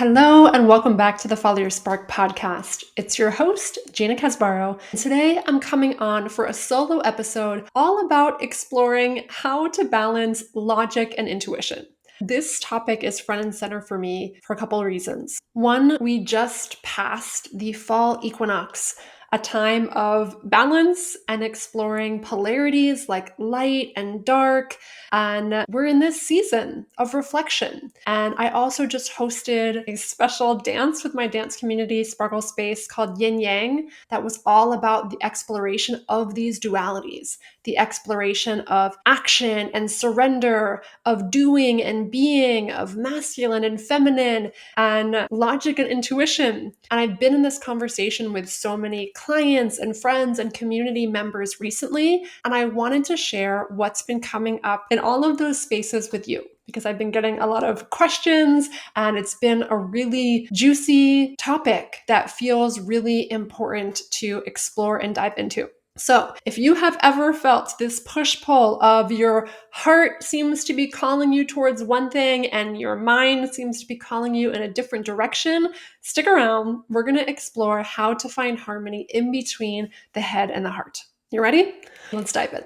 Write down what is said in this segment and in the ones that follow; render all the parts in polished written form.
Hello and welcome back to the Follow Your Spark podcast. It's your host, Gina Casbarro. And today I'm coming on for a solo episode all about exploring how to balance logic and intuition. This topic is front and center for me for a couple of reasons. One, we just passed the fall equinox, a time of balance and exploring polarities like light and dark. And we're in this season of reflection. And I also just hosted a special dance with my dance community, Sparkle Space, called Yin Yang, that was all about the exploration of these dualities, the exploration of action and surrender, of doing and being, of masculine and feminine, and logic and intuition. And I've been in this conversation with so many clients and friends and community members recently, and I wanted to share what's been coming up in all of those spaces with you, because I've been getting a lot of questions and it's been a really juicy topic that feels really important to explore and dive into. So if you have ever felt this push-pull of your heart seems to be calling you towards one thing and your mind seems to be calling you in a different direction, stick around. We're going to explore how to find harmony in between the head and the heart. You ready? Let's dive in.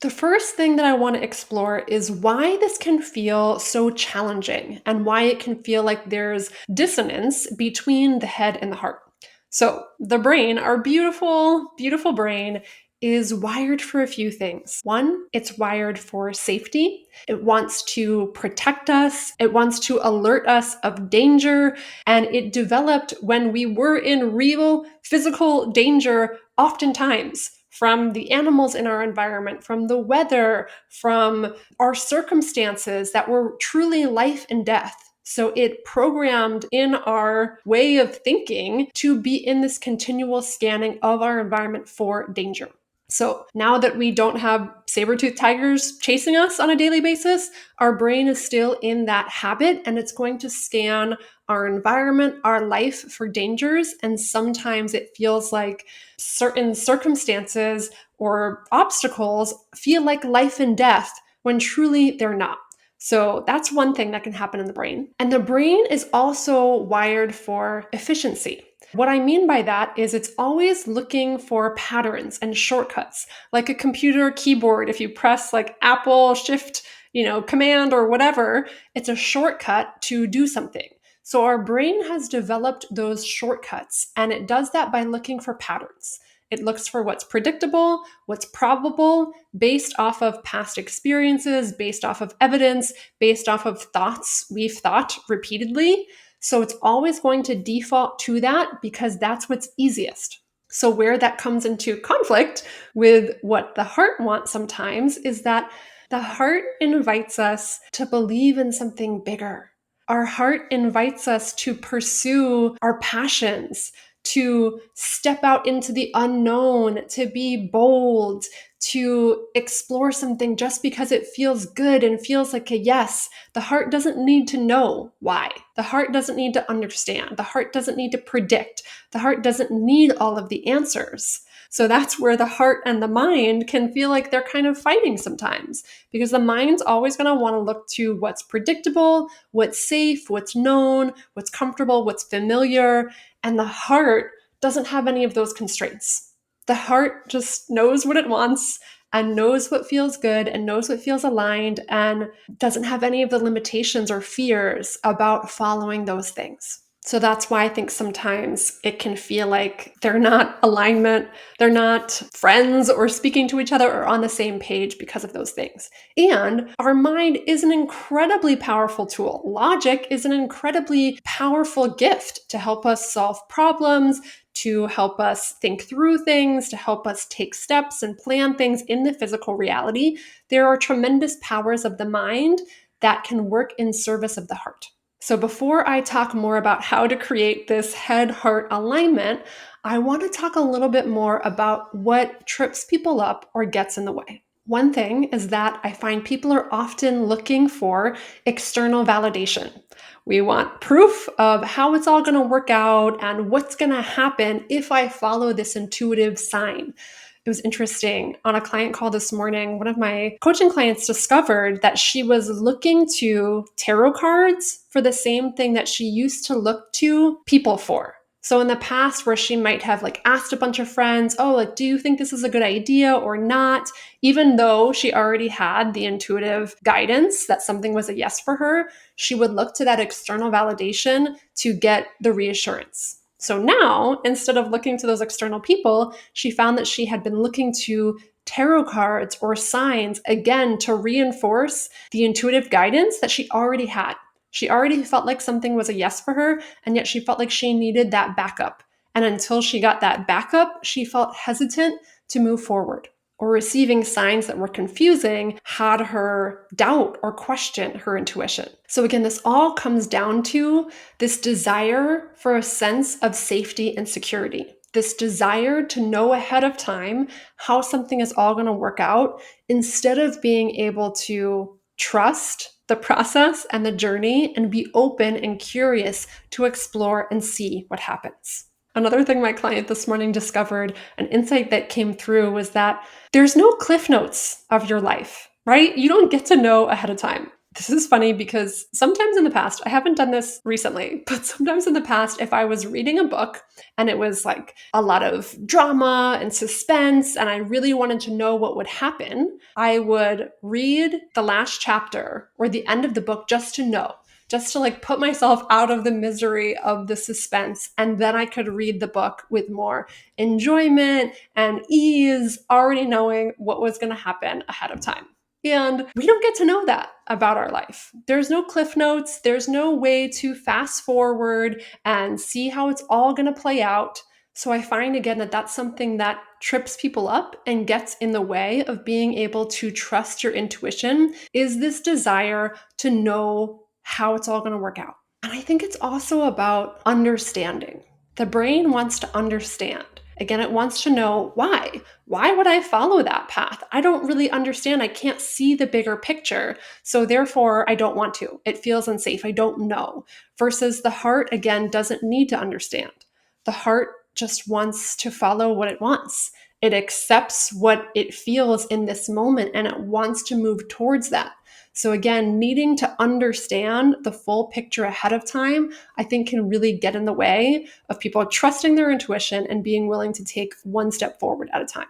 The first thing that I want to explore is why this can feel so challenging and why it can feel like there's dissonance between the head and the heart. So the brain, our beautiful, beautiful brain, is wired for a few things. One, it's wired for safety. It wants to protect us. It wants to alert us of danger. And it developed when we were in real physical danger, oftentimes from the animals in our environment, from the weather, from our circumstances that were truly life and death. So it programmed in our way of thinking to be in this continual scanning of our environment for danger. So now that we don't have saber-toothed tigers chasing us on a daily basis, our brain is still in that habit and it's going to scan our environment, our life for dangers. And sometimes it feels like certain circumstances or obstacles feel like life and death when truly they're not. So that's one thing that can happen in the brain. And the brain is also wired for efficiency. What I mean by that is it's always looking for patterns and shortcuts, like a computer keyboard. If you press like Apple Shift, Command or whatever, it's a shortcut to do something. So our brain has developed those shortcuts, and it does that by looking for patterns. It looks for what's predictable, what's probable, based off of past experiences, based off of evidence, based off of thoughts we've thought repeatedly. So it's always going to default to that because that's what's easiest. So where that comes into conflict with what the heart wants sometimes is that the heart invites us to believe in something bigger. Our heart invites us to pursue our passions, to step out into the unknown, to be bold, to explore something just because it feels good and feels like a yes. The heart doesn't need to know why. The heart doesn't need to understand. The heart doesn't need to predict. The heart doesn't need all of the answers. So that's where the heart and the mind can feel like they're kind of fighting sometimes, because the mind's always going to want to look to what's predictable, what's safe, what's known, what's comfortable, what's familiar. And the heart doesn't have any of those constraints. The heart just knows what it wants and knows what feels good and knows what feels aligned and doesn't have any of the limitations or fears about following those things. So that's why I think sometimes it can feel like they're not alignment, they're not friends or speaking to each other or on the same page because of those things. And our mind is an incredibly powerful tool. Logic is an incredibly powerful gift to help us solve problems, to help us think through things, to help us take steps and plan things in the physical reality. There are tremendous powers of the mind that can work in service of the heart. So before I talk more about how to create this head-heart alignment, I want to talk a little bit more about what trips people up or gets in the way. One thing is that I find people are often looking for external validation. We want proof of how it's all going to work out and what's going to happen if I follow this intuitive sign. was interesting. On a client call this morning, one of my coaching clients discovered that she was looking to tarot cards for the same thing that she used to look to people for. So in the past where she might have like asked a bunch of friends, oh, like, do you think this is a good idea or not? Even though she already had the intuitive guidance that something was a yes for her, she would look to that external validation to get the reassurance. So now, instead of looking to those external people, she found that she had been looking to tarot cards or signs, again, to reinforce the intuitive guidance that she already had. She already felt like something was a yes for her, and yet she felt like she needed that backup. And until she got that backup, she felt hesitant to move forward. Or receiving signs that were confusing had her doubt or question her intuition. So again, this all comes down to this desire for a sense of safety and security. This desire to know ahead of time how something is all going to work out instead of being able to trust the process and the journey and be open and curious to explore and see what happens. Another thing my client this morning discovered, an insight that came through, was that there's no cliff notes of your life, right? You don't get to know ahead of time. This is funny because sometimes in the past, I haven't done this recently, but sometimes in the past, if I was reading a book and it was like a lot of drama and suspense, and I really wanted to know what would happen, I would read the last chapter or the end of the book just to know, just to like put myself out of the misery of the suspense. And then I could read the book with more enjoyment and ease, already knowing what was going to happen ahead of time. And we don't get to know that about our life. There's no cliff notes. There's no way to fast forward and see how it's all going to play out. So I find again that that's something that trips people up and gets in the way of being able to trust your intuition, is this desire to know how it's all going to work out. And I think it's also about understanding. The brain wants to understand. Again, it wants to know why. Why would I follow that path? I don't really understand. I can't see the bigger picture. So therefore, I don't want to. It feels unsafe. I don't know. Versus the heart, again, doesn't need to understand. The heart just wants to follow what it wants. It accepts what it feels in this moment and it wants to move towards that. So again, needing to understand the full picture ahead of time, I think can really get in the way of people trusting their intuition and being willing to take one step forward at a time.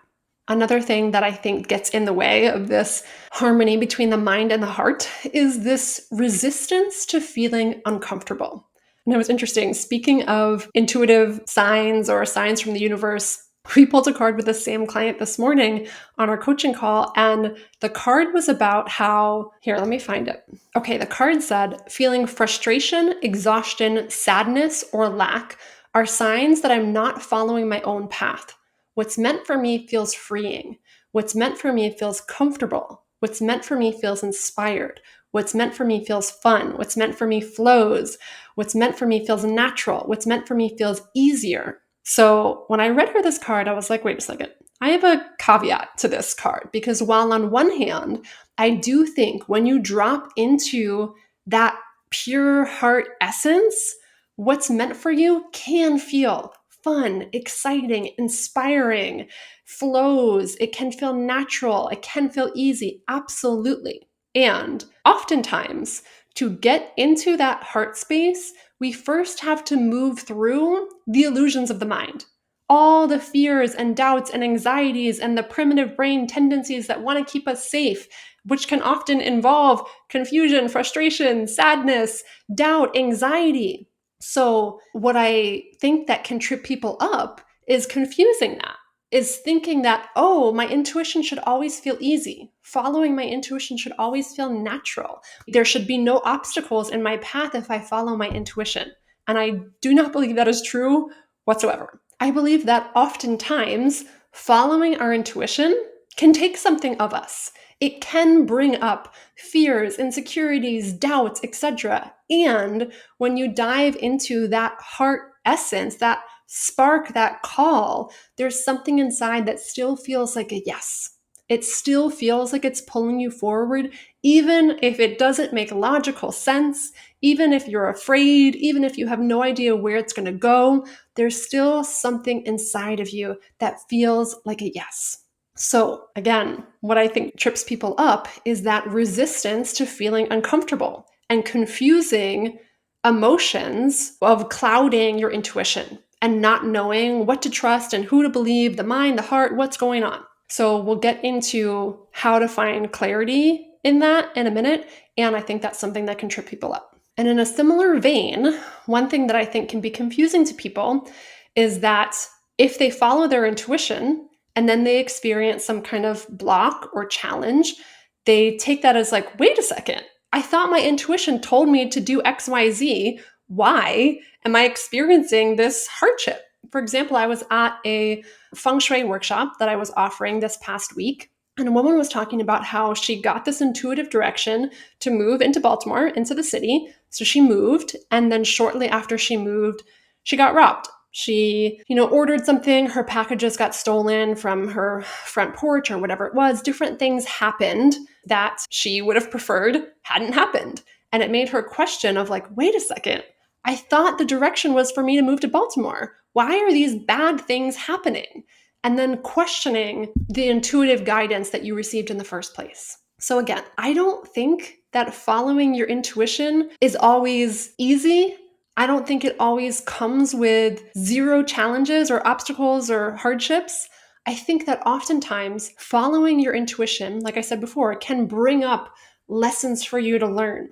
Another thing that I think gets in the way of this harmony between the mind and the heart is this resistance to feeling uncomfortable. And it was interesting, speaking of intuitive signs or signs from the universe, we pulled a card with the same client this morning on our coaching call, and the card was about how, here, let me find it. Okay, the card said, feeling frustration, exhaustion, sadness, or lack are signs that I'm not following my own path. What's meant for me feels freeing. What's meant for me feels comfortable. What's meant for me feels inspired. What's meant for me feels fun. What's meant for me flows. What's meant for me feels natural. What's meant for me feels easier. So when I read her this card, I was like, wait a second. I have a caveat to this card because while on one hand, I do think when you drop into that pure heart essence, what's meant for you can feel fun, exciting, inspiring, flows. It can feel natural. It can feel easy. Absolutely. And oftentimes, to get into that heart space, we first have to move through the illusions of the mind. All the fears and doubts and anxieties and the primitive brain tendencies that want to keep us safe, which can often involve confusion, frustration, sadness, doubt, anxiety. So what I think that can trip people up is confusing that, is thinking that, oh, my intuition should always feel easy. Following my intuition should always feel natural. There should be no obstacles in my path if I follow my intuition. And I do not believe that is true whatsoever. I believe that oftentimes following our intuition can take something of us. It can bring up fears, insecurities, doubts, etc. And when you dive into that heart essence, that spark, that call, there's something inside that still feels like a yes. It still feels like it's pulling you forward, even if it doesn't make logical sense, even if you're afraid, even if you have no idea where it's going to go, there's still something inside of you that feels like a yes. So again, what I think trips people up is that resistance to feeling uncomfortable and confusing emotions of clouding your intuition and not knowing what to trust and who to believe, the mind, the heart, what's going on. So we'll get into how to find clarity in that in a minute. And I think that's something that can trip people up. And in a similar vein, one thing that I think can be confusing to people is that if they follow their intuition, and then they experience some kind of block or challenge, they take that as like, wait a second, I thought my intuition told me to do XYZ. Why am I experiencing this hardship? For example, I was at a feng shui workshop that I was offering this past week. And a woman was talking about how she got this intuitive direction to move into Baltimore, into the city. So she moved. And then shortly after she moved, she got robbed. She, ordered something, her packages got stolen from her front porch or whatever it was. Different things happened that she would have preferred hadn't happened. And it made her question of like, wait a second, I thought the direction was for me to move to Baltimore. Why are these bad things happening? And then questioning the intuitive guidance that you received in the first place. So again, I don't think that following your intuition is always easy. I don't think it always comes with zero challenges or obstacles or hardships. I think that oftentimes following your intuition, like I said before, can bring up lessons for you to learn,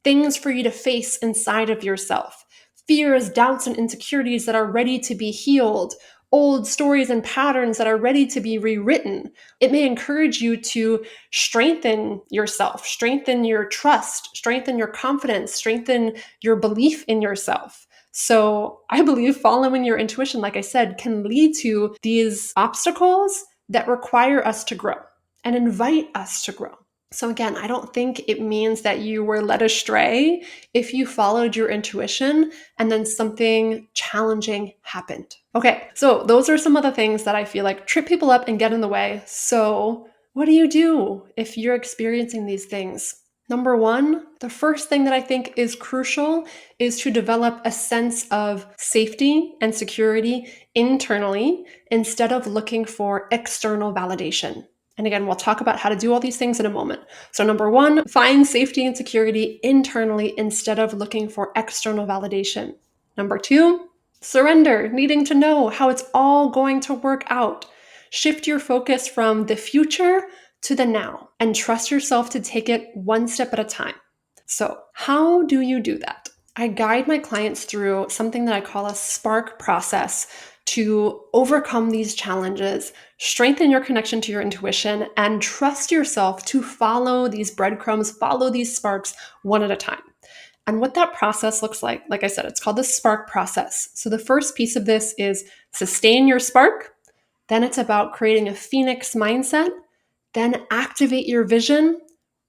things for you to face inside of yourself, fears, doubts, and insecurities that are ready to be healed, old stories and patterns that are ready to be rewritten. It may encourage you to strengthen yourself, strengthen your trust, strengthen your confidence, strengthen your belief in yourself. So I believe following your intuition, like I said, can lead to these obstacles that require us to grow and invite us to grow. So again, I don't think it means that you were led astray if you followed your intuition and then something challenging happened. Okay, so those are some of the things that I feel like trip people up and get in the way. So what do you do if you're experiencing these things? Number one, the first thing that I think is crucial is to develop a sense of safety and security internally instead of looking for external validation. And again, we'll talk about how to do all these things in a moment. So number one, find safety and security internally instead of looking for external validation. Number two, surrender, needing to know how it's all going to work out. Shift your focus from the future to the now and trust yourself to take it one step at a time. So how do you do that? I guide my clients through something that I call a spark process to overcome these challenges, strengthen your connection to your intuition, and trust yourself to follow these breadcrumbs, follow these sparks one at a time. And what that process looks like I said, it's called the spark process. So the first piece of this is sustain your spark. Then it's about creating a phoenix mindset. Then activate your vision,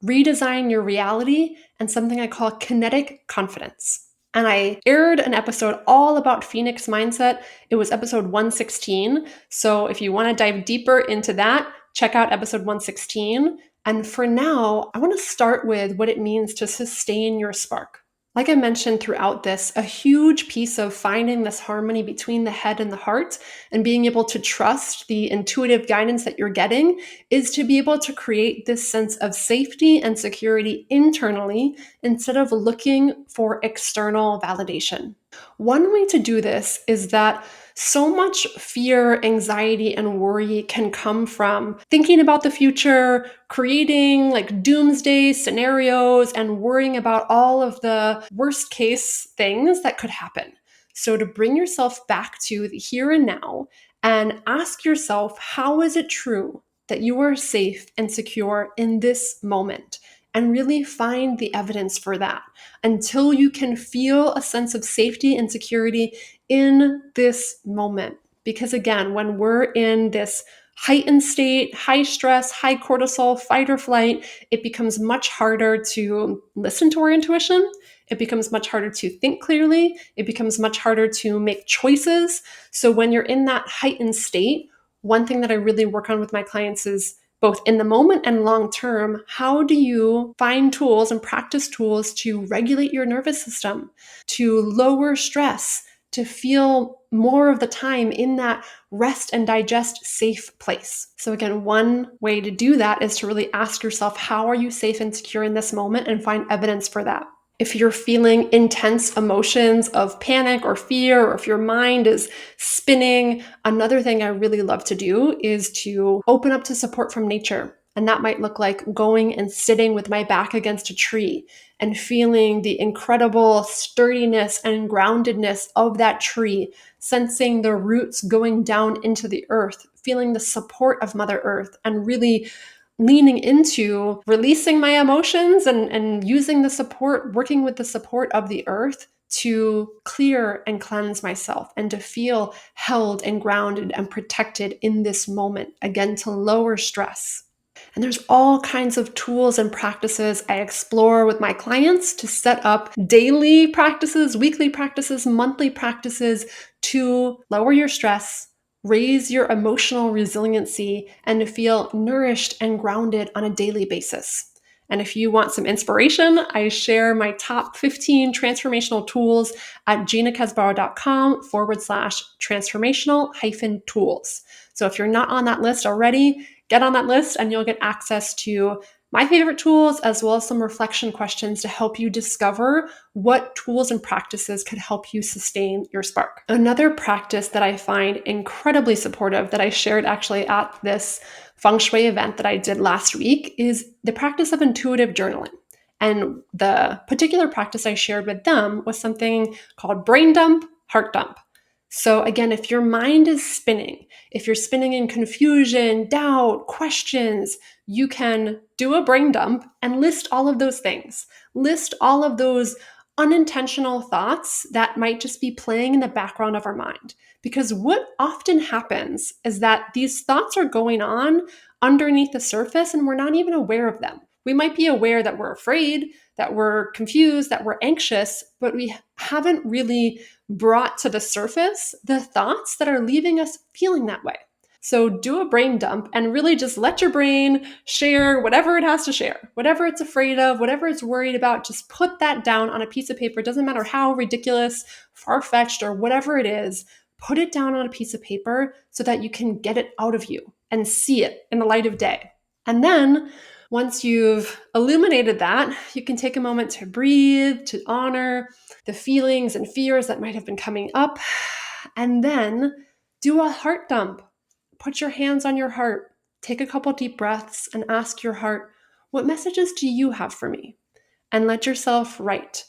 redesign your reality, and something I call kinetic confidence. And I aired an episode all about Phoenix mindset. It was episode 116. So if you want to dive deeper into that, check out episode 116. And for now, I want to start with what it means to sustain your spark. Like I mentioned throughout this, a huge piece of finding this harmony between the head and the heart and being able to trust the intuitive guidance that you're getting is to be able to create this sense of safety and security internally instead of looking for external validation. One way to do this is that so much fear, anxiety, and worry can come from thinking about the future, creating like doomsday scenarios, and worrying about all of the worst case things that could happen. So to bring yourself back to the here and now and ask yourself, how is it true that you are safe and secure in this moment? And really find the evidence for that until you can feel a sense of safety and security in this moment. Because again, when we're in this heightened state, high stress, high cortisol, fight or flight, it becomes much harder to listen to our intuition. It becomes much harder to think clearly. It becomes much harder to make choices. So when you're in that heightened state, one thing that I really work on with my clients is both in the moment and long term, how do you find tools and practice tools to regulate your nervous system, to lower stress, to feel more of the time in that rest and digest safe place. So again, one way to do that is to really ask yourself, how are you safe and secure in this moment, and find evidence for that. If you're feeling intense emotions of panic or fear, or if your mind is spinning, another thing I really love to do is to open up to support from nature. And that might look like going and sitting with my back against a tree and feeling the incredible sturdiness and groundedness of that tree, sensing the roots going down into the earth, feeling the support of Mother Earth, and really leaning into releasing my emotions and using the support, working with the support of the earth to clear and cleanse myself and to feel held and grounded and protected in this moment, again, to lower stress. And there's all kinds of tools and practices I explore with my clients to set up daily practices, weekly practices, monthly practices to lower your stress, raise your emotional resiliency, and to feel nourished and grounded on a daily basis. And if you want some inspiration, I share my top 15 transformational tools at ginacasbarro.com/transformational-tools. So if you're not on that list already, get on that list and you'll get access to my favorite tools, as well as some reflection questions to help you discover what tools and practices could help you sustain your spark. Another practice that I find incredibly supportive that I shared actually at this feng shui event that I did last week is the practice of intuitive journaling. And the particular practice I shared with them was something called brain dump, heart dump. So again, if your mind is spinning, if you're spinning in confusion, doubt, questions, you can do a brain dump and list all of those things. List all of those unintentional thoughts that might just be playing in the background of our mind. Because what often happens is that these thoughts are going on underneath the surface and we're not even aware of them. We might be aware that we're afraid, that we're confused, that we're anxious, but we haven't really brought to the surface the thoughts that are leaving us feeling that way. So do a brain dump and really just let your brain share whatever it has to share, whatever it's afraid of, whatever it's worried about, just put that down on a piece of paper. It doesn't matter how ridiculous, far-fetched, or whatever it is, put it down on a piece of paper so that you can get it out of you and see it in the light of day. And then once you've illuminated that, you can take a moment to breathe, to honor the feelings and fears that might have been coming up, and then do a heart dump. Put your hands on your heart, take a couple deep breaths, and ask your heart, what messages do you have for me? And let yourself write.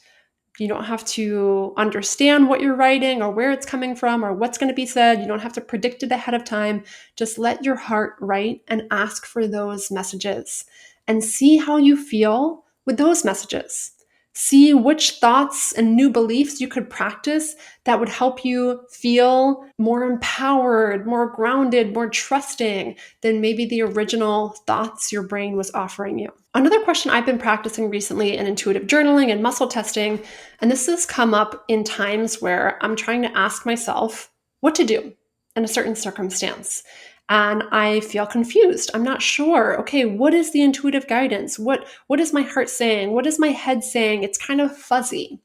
You don't have to understand what you're writing or where it's coming from or what's going to be said. You don't have to predict it ahead of time. Just let your heart write and ask for those messages and see how you feel with those messages. See which thoughts and new beliefs you could practice that would help you feel more empowered, more grounded, more trusting than maybe the original thoughts your brain was offering you. Another question I've been practicing recently in intuitive journaling and muscle testing, and this has come up in times where I'm trying to ask myself what to do in a certain circumstance. And I feel confused. I'm not sure. Okay, what is the intuitive guidance? What is my heart saying? What is my head saying? It's kind of fuzzy.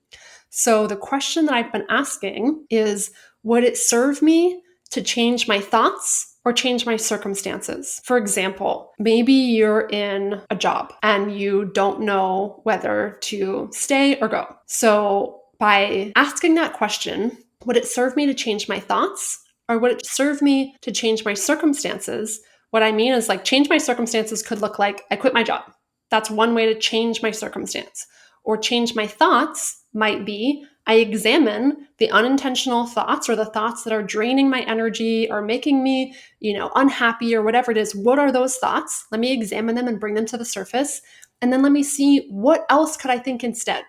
So the question that I've been asking is, would it serve me to change my thoughts or change my circumstances? For example, maybe you're in a job and you don't know whether to stay or go. So by asking that question, would it serve me to change my thoughts or would it serve me to change my circumstances? What I mean is, like, change my circumstances could look like I quit my job. That's one way to change my circumstance. Or change my thoughts might be I examine the unintentional thoughts or the thoughts that are draining my energy or making me, unhappy or whatever it is. What are those thoughts? Let me examine them and bring them to the surface. And then let me see, what else could I think instead?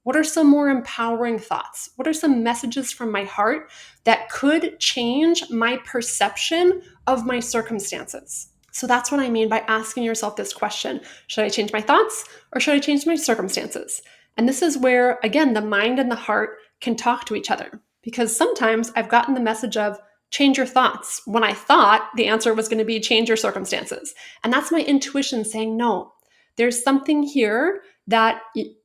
What are some more empowering thoughts? What are some messages from my heart that could change my perception of my circumstances? So that's what I mean by asking yourself this question. Should I change my thoughts or should I change my circumstances? And this is where, again, the mind and the heart can talk to each other. Because sometimes I've gotten the message of change your thoughts when I thought the answer was going to be change your circumstances. And that's my intuition saying, no, there's something here that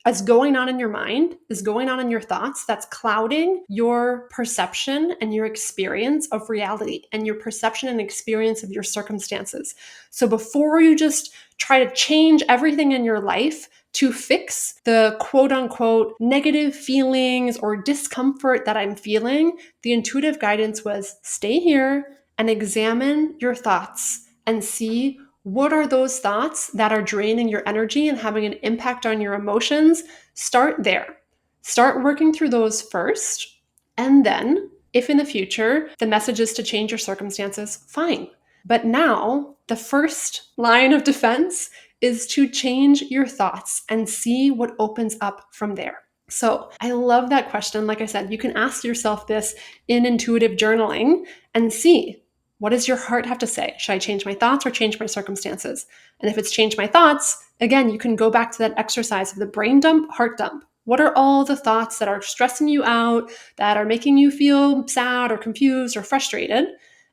is going on in your mind, is going on in your thoughts, that's clouding your perception and your experience of reality and your perception and experience of your circumstances. So before you just try to change everything in your life to fix the quote unquote negative feelings or discomfort that I'm feeling, the intuitive guidance was stay here and examine your thoughts and see what are those thoughts that are draining your energy and having an impact on your emotions. Start there. Start working through those first. And then, if in the future the message is to change your circumstances, fine. But now, the first line of defense is to change your thoughts and see what opens up from there. So I love that question. Like I said, you can ask yourself this in intuitive journaling and see, what does your heart have to say? Should I change my thoughts or change my circumstances? And if it's change my thoughts, again, you can go back to that exercise of the brain dump, heart dump. What are all the thoughts that are stressing you out, that are making you feel sad or confused or frustrated?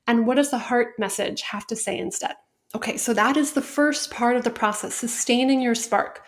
And what does the heart message have to say instead? Okay, so that is the first part of the process, sustaining your spark.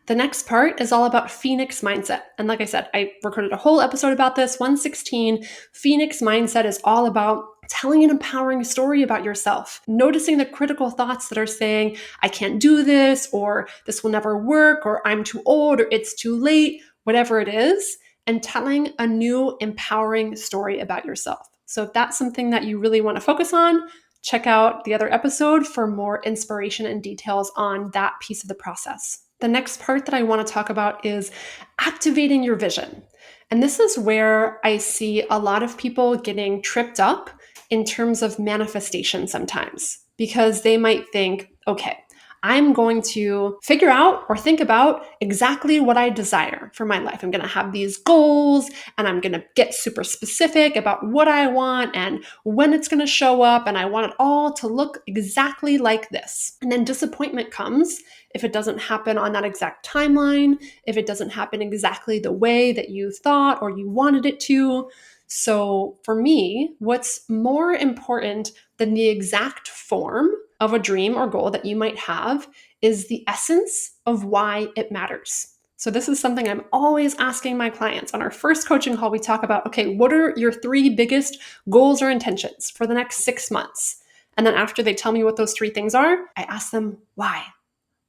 The next part is all about Phoenix mindset. And like I said, I recorded a whole episode about this, 116. Phoenix mindset is all about telling an empowering story about yourself, noticing the critical thoughts that are saying, I can't do this, or this will never work, or I'm too old, or it's too late, whatever it is, and telling a new empowering story about yourself. So if that's something that you really want to focus on, check out the other episode for more inspiration and details on that piece of the process. The next part that I want to talk about is activating your vision. And this is where I see a lot of people getting tripped up in terms of manifestation sometimes, because they might think, okay, I'm going to figure out or think about exactly what I desire for my life. I'm going to have these goals and I'm going to get super specific about what I want and when it's going to show up. And I want it all to look exactly like this. And then disappointment comes if it doesn't happen on that exact timeline, if it doesn't happen exactly the way that you thought or you wanted it to. So for me, what's more important than the exact form of a dream or goal that you might have is the essence of why it matters. So this is something I'm always asking my clients. On our first coaching call, we talk about, okay, what are your 3 biggest goals or intentions for the next 6 months? And then after they tell me what those 3 things are, I ask them, why?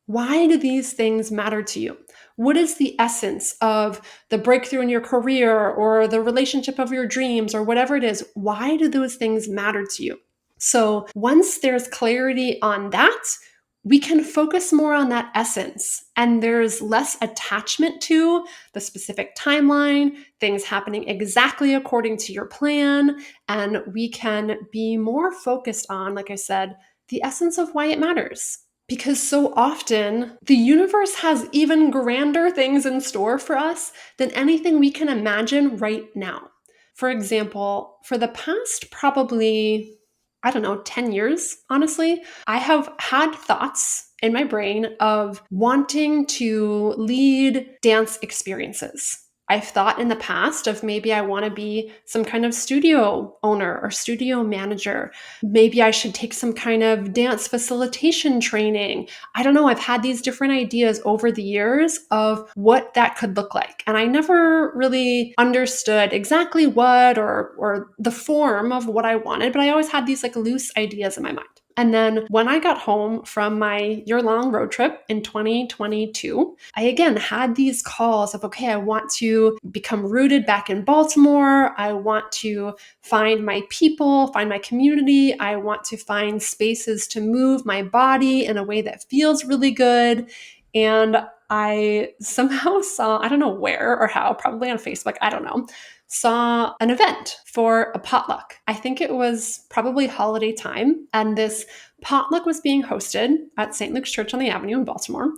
Why do these things matter to you? What is the essence of the breakthrough in your career or the relationship of your dreams or whatever it is? Why do those things matter to you? So once there's clarity on that, we can focus more on that essence and there's less attachment to the specific timeline, things happening exactly according to your plan, and we can be more focused on, like I said, the essence of why it matters. Because so often the universe has even grander things in store for us than anything we can imagine right now. For example, for the past probably, 10 years, honestly, I have had thoughts in my brain of wanting to lead dance experiences. I've thought in the past of maybe I want to be some kind of studio owner or studio manager. Maybe I should take some kind of dance facilitation training. I don't know. I've had these different ideas over the years of what that could look like. And I never really understood exactly what or the form of what I wanted, but I always had these like loose ideas in my mind. And then when I got home from my year-long road trip in 2022, I again had these calls of, okay, I want to become rooted back in Baltimore. I want to find my people, find my community. I want to find spaces to move my body in a way that feels really good. And I somehow saw, I don't know where or how, probably on Facebook, I don't know, saw an event for a potluck. I think it was probably holiday time. And this potluck was being hosted at St. Luke's Church on the Avenue in Baltimore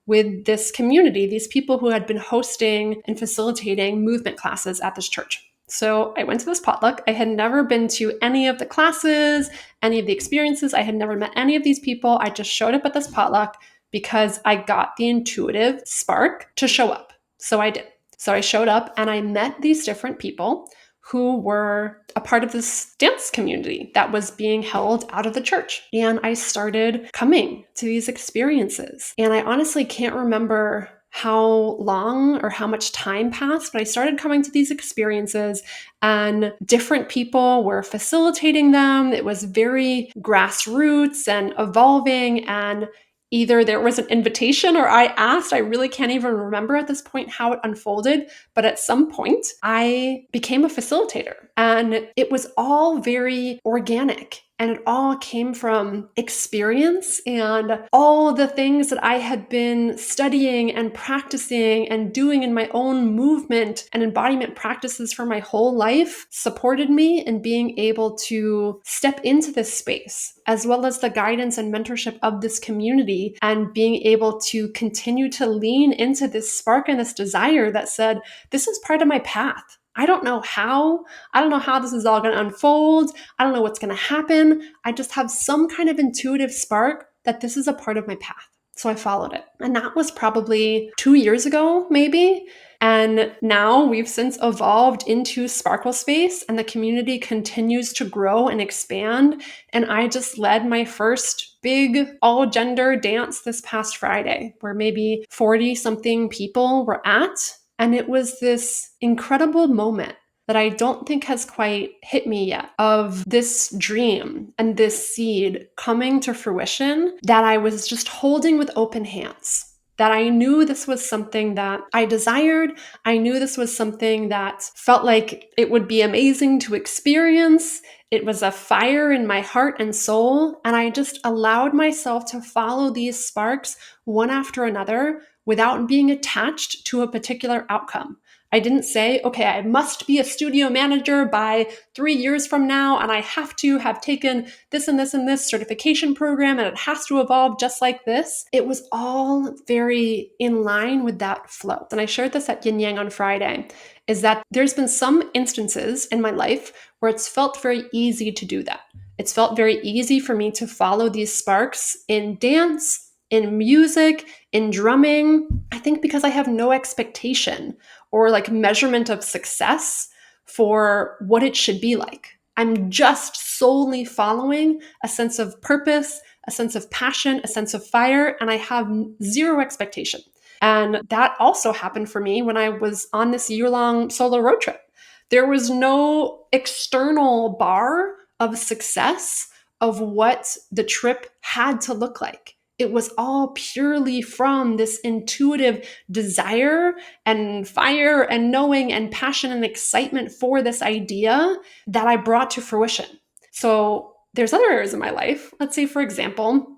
with this community, these people who had been hosting and facilitating movement classes at this church. So I went to this potluck. I had never been to any of the classes, any of the experiences. I had never met any of these people. I just showed up at this potluck because I got the intuitive spark to show up. So I did. So I showed up and I met these different people who were a part of this dance community that was being held out of the church. And I started coming to these experiences. And I honestly can't remember how long or how much time passed, but I started coming to these experiences and different people were facilitating them. It was very grassroots and evolving, and either there was an invitation or I asked. I really can't even remember at this point how it unfolded, but at some point I became a facilitator, and it was all very organic. And it all came from experience and all the things that I had been studying and practicing and doing in my own movement and embodiment practices for my whole life supported me in being able to step into this space, as well as the guidance and mentorship of this community, and being able to continue to lean into this spark and this desire that said, this is part of my path. I don't know how. I don't know how this is all going to unfold. I don't know what's going to happen. I just have some kind of intuitive spark that this is a part of my path. So I followed it. And that was probably 2 years ago, maybe. And now we've since evolved into Sparkle Space, and the community continues to grow and expand. And I just led my first big all gender dance this past Friday, where maybe 40 something people were at. And it was this incredible moment that I don't think has quite hit me yet, of this dream and this seed coming to fruition that I was just holding with open hands. That I knew this was something that I desired. I knew this was something that felt like it would be amazing to experience. It was a fire in my heart and soul. And I just allowed myself to follow these sparks one after another without being attached to a particular outcome. I didn't say, okay, I must be a studio manager by 3 years from now, and I have to have taken this and this and this certification program, and it has to evolve just like this. It was all very in line with that flow. And I shared this at Yin Yang on Friday, is that there's been some instances in my life where it's felt very easy to do that. It's felt very easy for me to follow these sparks in dance, in music, in drumming. I think because I have no expectation or like measurement of success for what it should be like. I'm just solely following a sense of purpose, a sense of passion, a sense of fire, and I have zero expectation. And that also happened for me when I was on this year-long solo road trip. There was no external bar of success of what the trip had to look like. It was all purely from this intuitive desire and fire and knowing and passion and excitement for this idea that I brought to fruition. So there's other areas in my life, let's say, for example,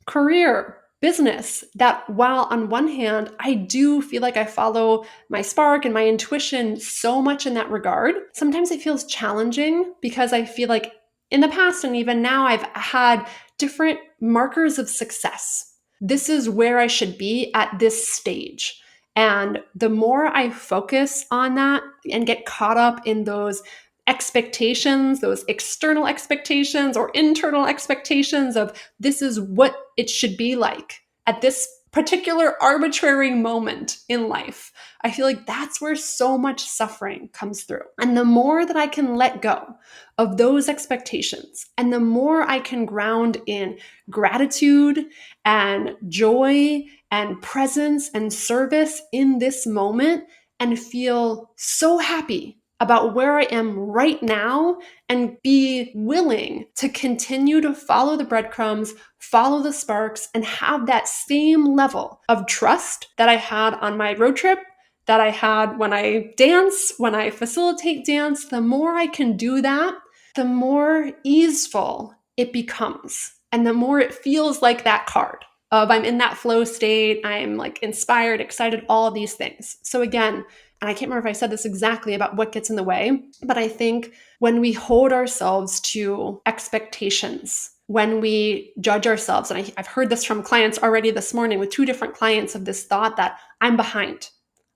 career, business, that while on one hand, I do feel like I follow my spark and my intuition so much in that regard, sometimes it feels challenging because I feel like in the past and even now, I've had different markers of success. This is where I should be at this stage. And the more I focus on that and get caught up in those expectations, those external expectations or internal expectations of this is what it should be like at this particular arbitrary moment in life, I feel like that's where so much suffering comes through. And the more that I can let go of those expectations, and the more I can ground in gratitude and joy and presence and service in this moment, and feel so happy about where I am right now, and be willing to continue to follow the breadcrumbs, follow the sparks, and have that same level of trust that I had on my road trip, that I had when I dance, when I facilitate dance. The more I can do that, the more easeful it becomes. And the more it feels like that card of I'm in that flow state, I'm like inspired, excited, all these things. So again, and I can't remember if I said this exactly about what gets in the way, but I think when we hold ourselves to expectations, when we judge ourselves, and I've heard this from clients already this morning with 2 different clients, of this thought that I'm behind.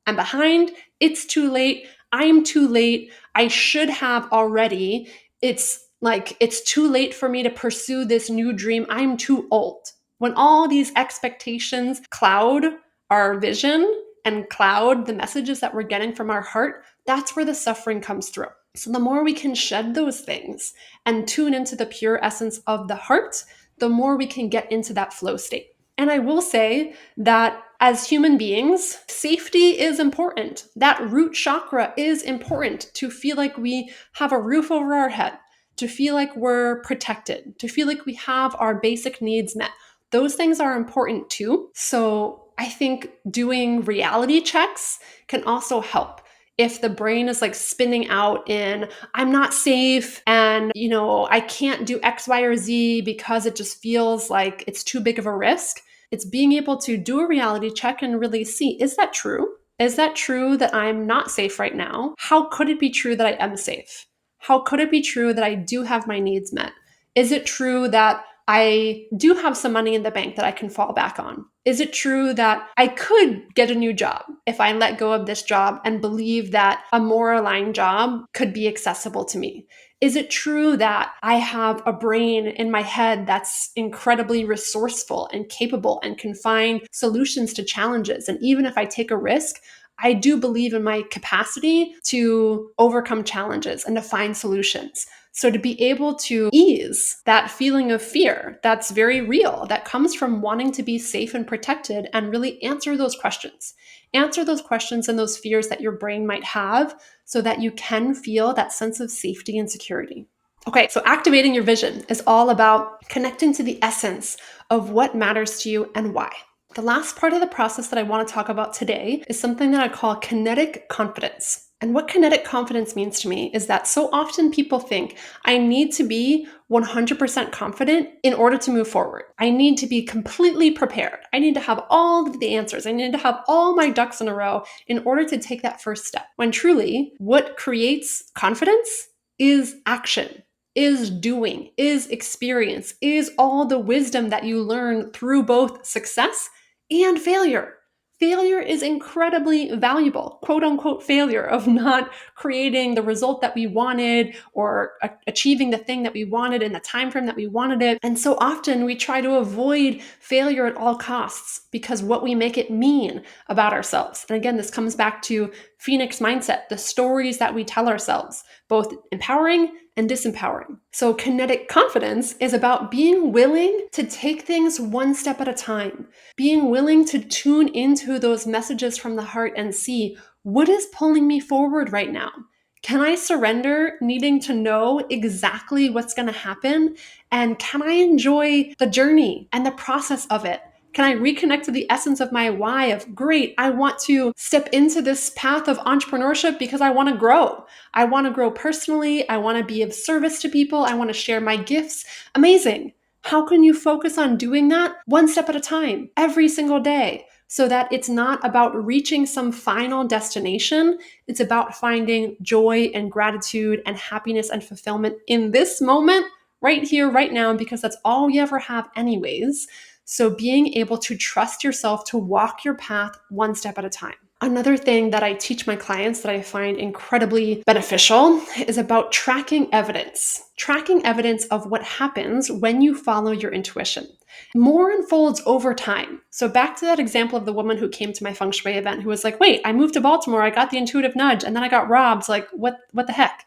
I'm behind, it's too late, I'm too late, I should have already. It's like, it's too late for me to pursue this new dream, I'm too old. When all these expectations cloud our vision and cloud the messages that we're getting from our heart, that's where the suffering comes through. So the more we can shed those things and tune into the pure essence of the heart, the more we can get into that flow state. And I will say that as human beings, safety is important. That root chakra is important to feel like we have a roof over our head, to feel like we're protected, to feel like we have our basic needs met. Those things are important too. So I think doing reality checks can also help. If the brain is like spinning out in, I'm not safe and, I can't do X, Y, or Z because it just feels like it's too big of a risk, it's being able to do a reality check and really see, is that true? Is that true that I'm not safe right now? How could it be true that I am safe? How could it be true that I do have my needs met? Is it true that I do have some money in the bank that I can fall back on? Is it true that I could get a new job if I let go of this job and believe that a more aligned job could be accessible to me? Is it true that I have a brain in my head that's incredibly resourceful and capable and can find solutions to challenges? And even if I take a risk, I do believe in my capacity to overcome challenges and to find solutions. So to be able to ease that feeling of fear that's very real, that comes from wanting to be safe and protected, and really answer those questions. Answer those questions and those fears that your brain might have so that you can feel that sense of safety and security. Okay, so activating your vision is all about connecting to the essence of what matters to you and why. The last part of the process that I want to talk about today is something that I call kinetic confidence. And what kinetic confidence means to me is that so often people think, I need to be 100% confident in order to move forward. I need to be completely prepared. I need to have all of the answers. I need to have all my ducks in a row in order to take that first step. When truly, what creates confidence is action, is doing, is experience, is all the wisdom that you learn through both success and failure. Failure is incredibly valuable, quote unquote failure of not creating the result that we wanted or achieving the thing that we wanted in the time frame that we wanted it. And so often we try to avoid failure at all costs because what we make it mean about ourselves. And again, this comes back to Phoenix mindset, the stories that we tell ourselves, both empowering and disempowering. So kinetic confidence is about being willing to take things one step at a time, being willing to tune into those messages from the heart and see, what is pulling me forward right now? Can I surrender needing to know exactly what's going to happen? And can I enjoy the journey and the process of it? Can I reconnect to the essence of my why of, great, I want to step into this path of entrepreneurship because I want to grow. I want to grow personally. I want to be of service to people. I want to share my gifts. Amazing. How can you focus on doing that one step at a time, every single day, so that it's not about reaching some final destination? It's about finding joy and gratitude and happiness and fulfillment in this moment, right here, right now, because that's all you ever have anyways. So being able to trust yourself to walk your path one step at a time. Another thing that I teach my clients that I find incredibly beneficial is about tracking evidence. Tracking evidence of what happens when you follow your intuition. More unfolds over time. So back to that example of the woman who came to my feng shui event who was like, wait, I moved to Baltimore, I got the intuitive nudge, and then I got robbed. Like, what the heck?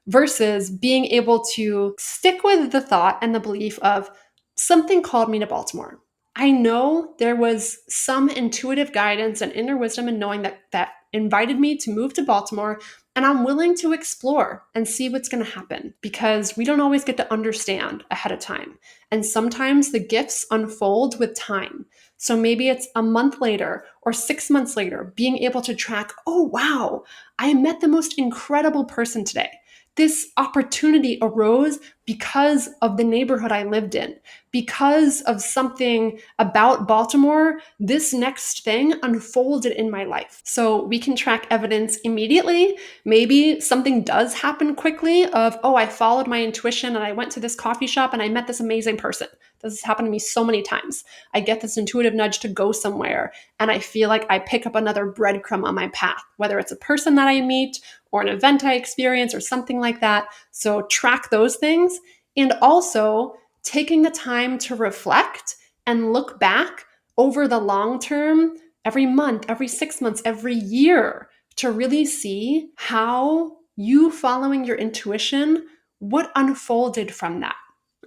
Versus being able to stick with the thought and the belief of something called me to Baltimore. I know there was some intuitive guidance and inner wisdom in knowing that invited me to move to Baltimore, and I'm willing to explore and see what's going to happen because we don't always get to understand ahead of time. And sometimes the gifts unfold with time. So maybe it's a month later or 6 months later, being able to track, oh, wow, I met the most incredible person today. This opportunity arose because of the neighborhood I lived in, because of something about Baltimore. This next thing unfolded in my life. So we can track evidence immediately. Maybe something does happen quickly of, oh, I followed my intuition and I went to this coffee shop and I met this amazing person. This has happened to me so many times. I get this intuitive nudge to go somewhere and I feel like I pick up another breadcrumb on my path, whether it's a person that I meet or an event I experience or something like that. So track those things. And also taking the time to reflect and look back over the long term, every month, every 6 months, every year, to really see how you following your intuition, what unfolded from that.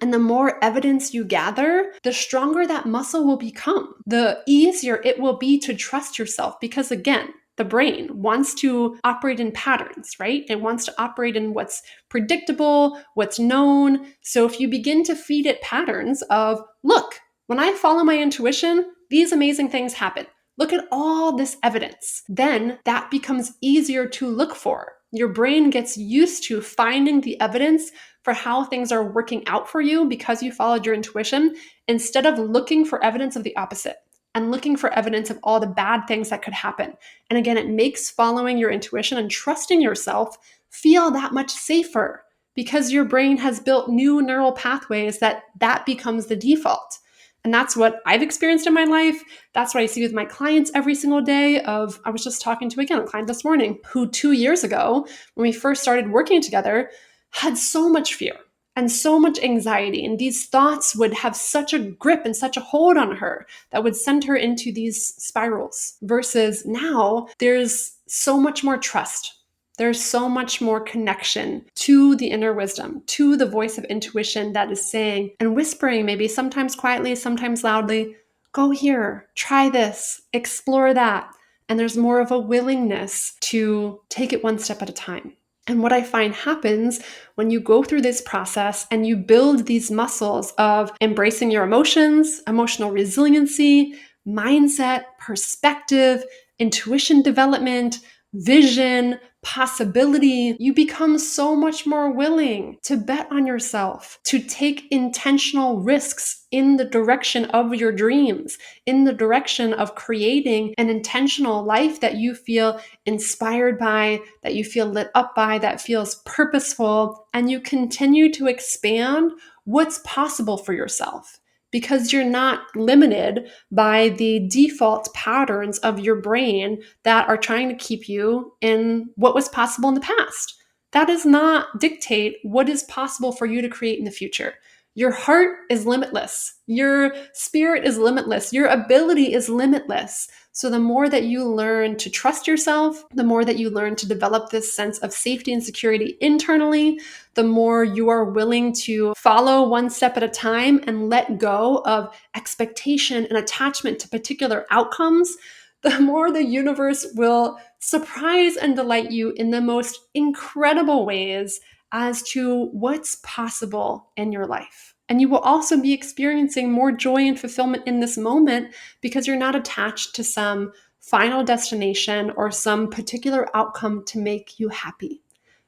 And the more evidence you gather, the stronger that muscle will become. The easier it will be to trust yourself because, again, the brain wants to operate in patterns, right? It wants to operate in what's predictable, what's known. So if you begin to feed it patterns of, look, when I follow my intuition, these amazing things happen. Look at all this evidence. Then that becomes easier to look for. Your brain gets used to finding the evidence for how things are working out for you because you followed your intuition, instead of looking for evidence of the opposite and looking for evidence of all the bad things that could happen. And again, it makes following your intuition and trusting yourself feel that much safer because your brain has built new neural pathways that becomes the default. And that's what I've experienced in my life. That's what I see with my clients every single day. I was just talking to, again, a client this morning who 2 years ago, when we first started working together, had so much fear and so much anxiety. And these thoughts would have such a grip and such a hold on her that would send her into these spirals. Versus now, there's so much more trust. There's so much more connection to the inner wisdom, to the voice of intuition that is saying and whispering, maybe sometimes quietly, sometimes loudly, go here, try this, explore that. And there's more of a willingness to take it one step at a time. And what I find happens when you go through this process and you build these muscles of embracing your emotions, emotional resiliency, mindset, perspective, intuition development, vision, possibility, you become so much more willing to bet on yourself, to take intentional risks in the direction of your dreams, in the direction of creating an intentional life that you feel inspired by, that you feel lit up by, that feels purposeful, and you continue to expand what's possible for yourself because you're not limited by the default patterns of your brain that are trying to keep you in what was possible in the past. That does not dictate what is possible for you to create in the future. Your heart is limitless. Your spirit is limitless. Your ability is limitless. So the more that you learn to trust yourself, the more that you learn to develop this sense of safety and security internally, the more you are willing to follow one step at a time and let go of expectation and attachment to particular outcomes, the more the universe will surprise and delight you in the most incredible ways as to what's possible in your life. And you will also be experiencing more joy and fulfillment in this moment because you're not attached to some final destination or some particular outcome to make you happy.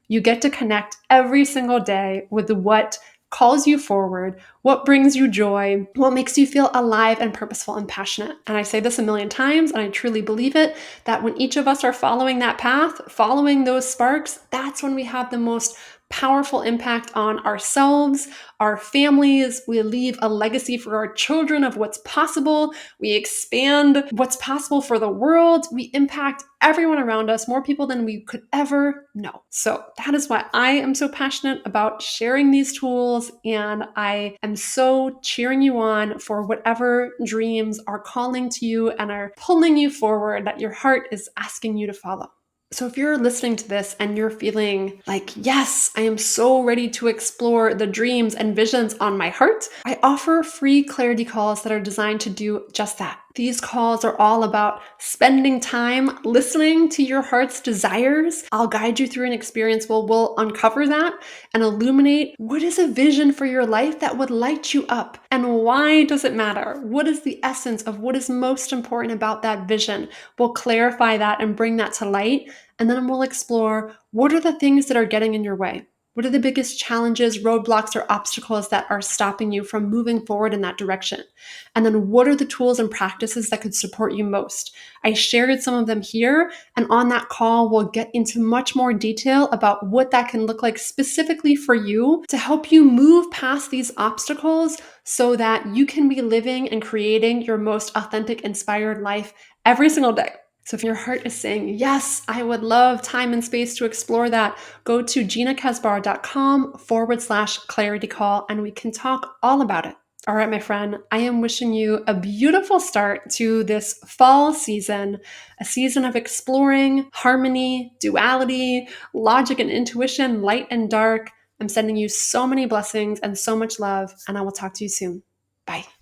You get to connect every single day with what calls you forward, what brings you joy, what makes you feel alive and purposeful and passionate. And I say this a million times, and I truly believe it, that when each of us are following that path, following those sparks, that's when we have the most powerful impact on ourselves, our families. We leave a legacy for our children of what's possible. We expand what's possible for the world. We impact everyone around us, more people than we could ever know. So that is why I am so passionate about sharing these tools. And I am so cheering you on for whatever dreams are calling to you and are pulling you forward that your heart is asking you to follow. So if you're listening to this and you're feeling like, yes, I am so ready to explore the dreams and visions on my heart, I offer free clarity calls that are designed to do just that. These calls are all about spending time listening to your heart's desires. I'll guide you through an experience where we'll uncover that and illuminate what is a vision for your life that would light you up and why does it matter? What is the essence of what is most important about that vision? We'll clarify that and bring that to light. And then we'll explore what are the things that are getting in your way? What are the biggest challenges, roadblocks, or obstacles that are stopping you from moving forward in that direction? And then what are the tools and practices that could support you most? I shared some of them here, and on that call, we'll get into much more detail about what that can look like specifically for you to help you move past these obstacles so that you can be living and creating your most authentic, inspired life every single day. So if your heart is saying, yes, I would love time and space to explore that, go to ginacasbarro.com/clarity call and we can talk all about it. All right, my friend, I am wishing you a beautiful start to this fall season, a season of exploring harmony, duality, logic and intuition, light and dark, I'm sending you so many blessings and so much love, and I will talk to you soon. Bye.